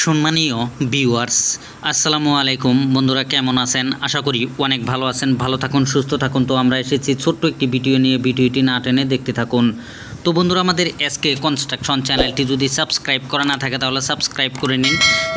সম্মানীয় ভিউয়ার্স, আসসালামু আলাইকুম। বন্ধুরা কেমন আছেন? আশা করি অনেক ভালো আছেন। ভালো থাকুন, সুস্থ থাকুন। তো আমরা এসেছি ছোট্ট একটি ভিডিও নিয়ে, ভিডিওটি না টেনে দেখতে থাকুন। তো বন্ধুরা, আমাদের এসকে কনস্ট্রাকশন চ্যানেলটি যদি সাবস্ক্রাইব করা না থাকে তাহলে সাবস্ক্রাইব করে নিন।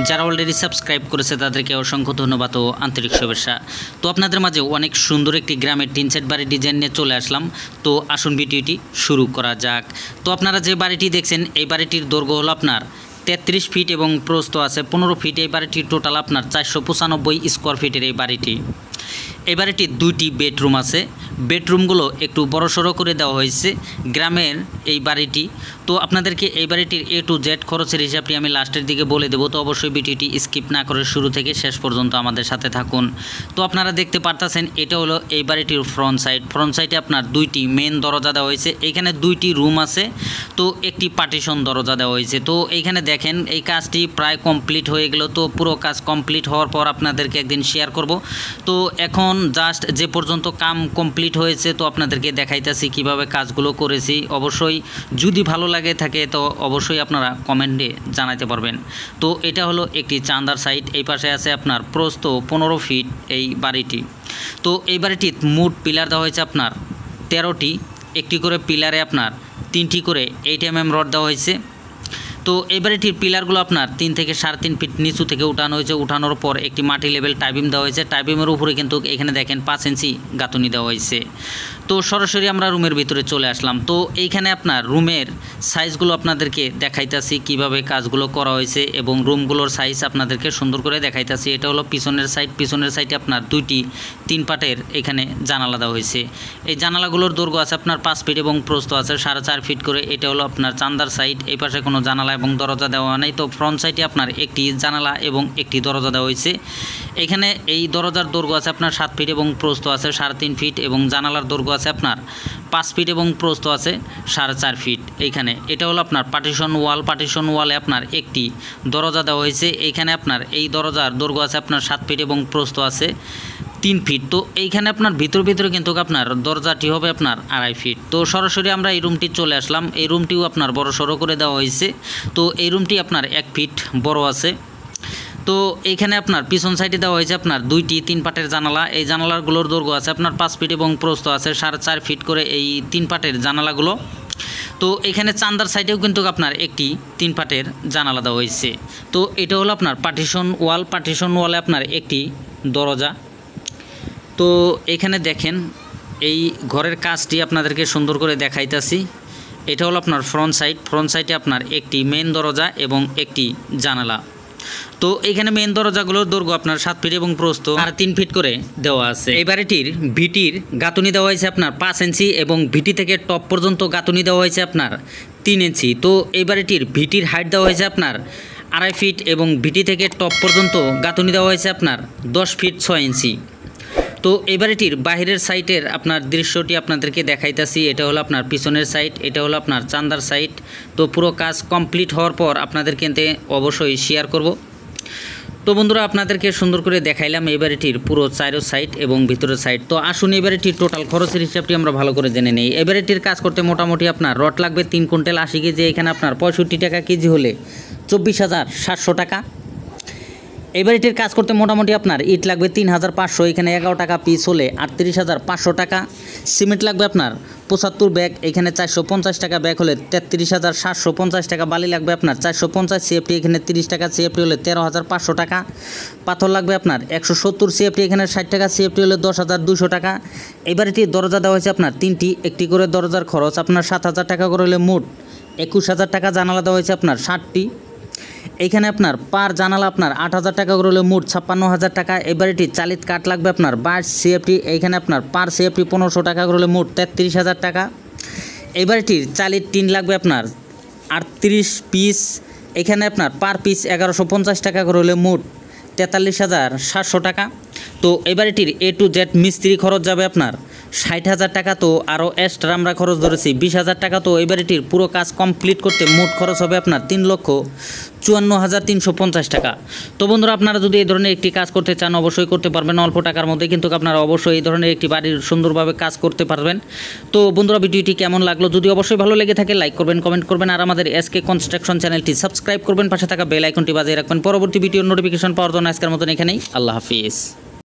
যারা অলরেডি সাবস্ক্রাইব করেছে তাদেরকে অসংখ্য ধন্যবাদ ও আন্তরিক শুভেচ্ছা। তো আপনাদের মাঝে অনেক সুন্দর একটি গ্রামের টিন সেট বাড়ি ডিজাইন নিয়ে চলে আসলাম। তো আসুন ভিডিওটি শুরু করা যাক। তো আপনারা যে বাড়িটি দেখছেন, এই বাড়িটির দৈর্ঘ্য হলো আপনার 33 ফিট এবং প্রস্থ আছে 15 ফিট। এই বাড়িটির টোটাল আপনার 495 স্কোয়ার ফিটের এই বাড়িটি। এই বাড়িটির 2টি বেডরুম আছে। বেডরুমগুলো একটু বড়সড় করে দেওয়া হয়েছে গ্রামের এই বাড়িটি। তো আপনাদেরকে এই বাড়িটির A to Z খরচের হিসাবটি আমি লাস্টের দিকে বলে দেবো। তো অবশ্যই ভিডিওটি স্কিপ না করে শুরু থেকে শেষ পর্যন্ত আমাদের সাথে থাকুন। তো আপনারা দেখতে পারতেছেন, এটা হলো এই বাড়িটির ফ্রন্ট সাইড। ফ্রন্ট সাইডে আপনার 2টি মেন দরজা দেওয়া হয়েছে। এখানে 2টি রুম আছে, তো একটি পার্টিশন দরজা দেওয়া হয়েছে। তো এইখানে দেখেন, এই কাজটি প্রায় কমপ্লিট হয়ে গেল। তো পুরো কাজ কমপ্লিট হওয়ার পর আপনাদেরকে একদিন শেয়ার করব। তো এখন জাস্ট যে পর্যন্ত কাম কমপ্লিট হয়েছে, তো আপনাদেরকে দেখাইতেছি কিভাবে কাজগুলো করেছি। অবশ্যই যদি ভালো লাগে থাকে তো অবশ্যই আপনারা কমেন্টে জানাতে পারবেন। তো এটা হলো একটি চান্দার সাইট। এই পাশে আছে আপনার প্রস্থ 15 ফিট এই বাড়িটি। তো এই বাড়িটির মোট পিলার দেওয়া হয়েছে আপনার 13টি। একটি করে পিলারে আপনার 3টি করে 8 mm রড দেওয়া হয়েছে। তো এই বাড়িটির পিলারগুলো আপনার 3 থেকে 3.5 ফিট নিচু থেকে উঠানো হয়েছে। উঠানোর পর একটি মাটি লেভেল টাইবিম দেওয়া হয়েছে। টাইবিমের উপরে কিন্তু এখানে দেখেন 5 ইঞ্চি গাঁথুনি দেওয়া হয়েছে। তো সরাসরি আমরা রুমের ভিতরে চলে আসলাম। তো এইখানে আপনার রুমের সাইজগুলো আপনাদেরকে দেখাইতেছি কিভাবে কাজগুলো করা হয়েছে এবং রুমগুলোর সাইজ আপনাদেরকে সুন্দর করে দেখাইতেছি। এটা হলো পিছনের সাইড। পিছনের সাইডে আপনার 2টি 3 পাটের এখানে জানালা দেওয়া হয়েছে। এই জানালাগুলোর দৈর্ঘ্য আছে আপনার 5 ফিট এবং প্রস্থ আছে 4.5 ফিট করে। এটা হলো আপনার চান্দার সাইড। এই পাশে কোনো জানালা এবং দরজা দেওয়া নেই। তো ফ্রন্ট সাইডে আপনার একটি জানালা এবং একটি দরজা দেওয়া হয়েছে। এখানে এই দরজার দৈর্ঘ্য আছে আপনার 7 ফিট এবং প্রস্থ আছে 3.5 ফিট এবং জানালার দৈর্ঘ্য আছে আপনার 5 ফিট এবং প্রস্থ আছে 4.5 ফিট। এইখানে এটা হলো আপনার পার্টিশন ওয়াল। পার্টিশন ওয়ালে আপনার একটি দরজা দেওয়া হয়েছে। এইখানে আপনার এই দরজার দৈর্ঘ্য আছে আপনার 7 ফিট এবং প্রস্থ আছে 3 ফিট। তো এইখানে আপনার ভিতরে কিন্তু আপনার দরজাটি হবে আপনার 2.5 ফিট। তো সরাসরি আমরা এই রুমটি চলে আসলাম। এই রুমটিও আপনার বড় সড়ো করে দেওয়া হয়েছে। তো এই রুমটি আপনার 1 ফিট বড় আছে। তো এইখানে আপনার পিছন সাইডে দেওয়া হয়েছে আপনার 2টি 3 পাটের জানালা। এই জানালাগুলোর দৈর্ঘ্য আছে আপনার 5 ফিট এবং প্রস্থ আছে 4.5 ফিট করে এই 3 পাটের জানালাগুলো। তো এখানে চান্দার সাইডেও কিন্তু আপনার একটি 3 পাটের জানালা দেওয়া হয়েছে। তো এটা হলো আপনার পার্টিশন ওয়াল। পার্টিশন ওয়ালে আপনার একটি দরজা। তো এখানে দেখেন, এই ঘরের কাজটি আপনাদেরকে সুন্দর করে দেখাইতেছি। এটা হলো আপনার ফ্রন্ট সাইড। ফ্রন্ট সাইডে আপনার একটি মেন দরজা এবং একটি জানালা। তো এখানে মেন দরজাগুলোর দৈর্ঘ্য আপনার 7 ফিট এবং প্রস্থ 3.5 ফিট করে দেওয়া আছে। এই বাড়িটির ভিটির গাঁথুনি দেওয়া হয়েছে আপনার 5 ইঞ্চি এবং ভিটি থেকে টপ পর্যন্ত গাঁথুনি দেওয়া হয়েছে আপনার 3 ইঞ্চি। তো এই বাড়িটির ভিটির হাইট দেওয়া হয়েছে আপনার 2.5 ফিট এবং ভিটি থেকে টপ পর্যন্ত গাঁথুনি দেওয়া হয়েছে আপনার 10 ফিট 6 ইঞ্চি। তো এই বাড়িটির বাহিরের সাইটের আপনার দৃশ্যটি আপনাদেরকে দেখাইতেছি। এটা হলো আপনার পিছনের সাইড, এটা হলো আপনার চান্দার সাইড। তো পুরো কাজ কমপ্লিট হওয়ার পর আপনাদেরকে অবশ্যই শেয়ার করব। তো বন্ধুরা, আপনাদেরকে সুন্দর করে দেখাইলাম এই বাড়িটির পুরো চারো সাইড এবং ভিতরের সাইড। তো আসুন এই বাড়িটির টোটাল খরচের হিসাবটি আমরা ভালো করে জেনে নেই। এই বাড়িটির কাজ করতে মোটামুটি আপনার রড লাগবে 3 কুইন্টাল 80 কেজি। এখানে আপনার 65 টাকা কেজি হলে 24,700 টাকা। এই বাড়িটির কাজ করতে মোটামুটি আপনার ইট লাগবে 3,500। এখানে 11 টাকা পিস হলে 38,500 টাকা। সিমেন্ট লাগবে আপনার 75 ব্যাগ। এখানে 450 টাকা ব্যাগ হলে 33,750 টাকা। বালি লাগবে আপনার 450 CFT। এখানে 30 টাকা CFT হলে 13,500 টাকা। পাথর লাগবে আপনার 170 CFT। এখানে 60 টাকা CFT হলে 10,200 টাকা। এই বাড়িটির দরজা দেওয়া হয়েছে আপনার 3টি। একটি করে দরজার খরচ আপনার 7,000 টাকা করে হলে মোট 21,000 টাকা। জানালা দেওয়া হয়েছে আপনার 60টি। এইখানে আপনার পার জানালা আপনার 8,000 টাকা করে হলে মোট 56,000 টাকা। এই বাড়িটি চালিত কাঠ লাগবে আপনার 22 CFT। এইখানে আপনার পার CFT 1500 টাকা করে হলে মোট 33,000 টাকা। এই বাড়িটির চালিত টিন লাগবে আপনার 38 পিস। এখানে আপনার পার পিস 1150 টাকা করে হলে মোট 43,700 টাকা। তো এই বাড়িটির A to Z মিস্ত্রি খরচ যাবে আপনার 60,000 টাকা তো আরও এক্সট্রা আমরা খরচ ধরেছি, 20,000 টাকা তো এই বাড়িটির পুরো কাজ কমপ্লিট করতে মোট খরচ হবে আপনার 3,54,350 টাকা। তো বন্ধুরা আপনারা যদি এই ধরনের একটি কাজ করতে চান অবশ্যই করতে পারবেন, অল্প টাকার মধ্যে কিন্তু আপনারা অবশ্যই এই ধরনের একটি বাড়ির সুন্দরভাবে কাজ করতে পারবেন। তো বন্ধুরা ভিডিওটি কেমন লাগলো, যদি অবশ্যই ভালো লেগে থাকে লাইক করবেন, কমেন্ট করবেন, আর আমাদের এসকে কনস্ট্রাকশন চ্যানেলটি সাবস্ক্রাইব করবেন, পাশে থাকা বেল আইকনটি বাজিয়ে রাখবেন পরবর্তী ভিডিওর নোটিফিকেশন পাওয়ার জন্য। আজকের মতন এখানেই, আল্লাহ হাফিজ।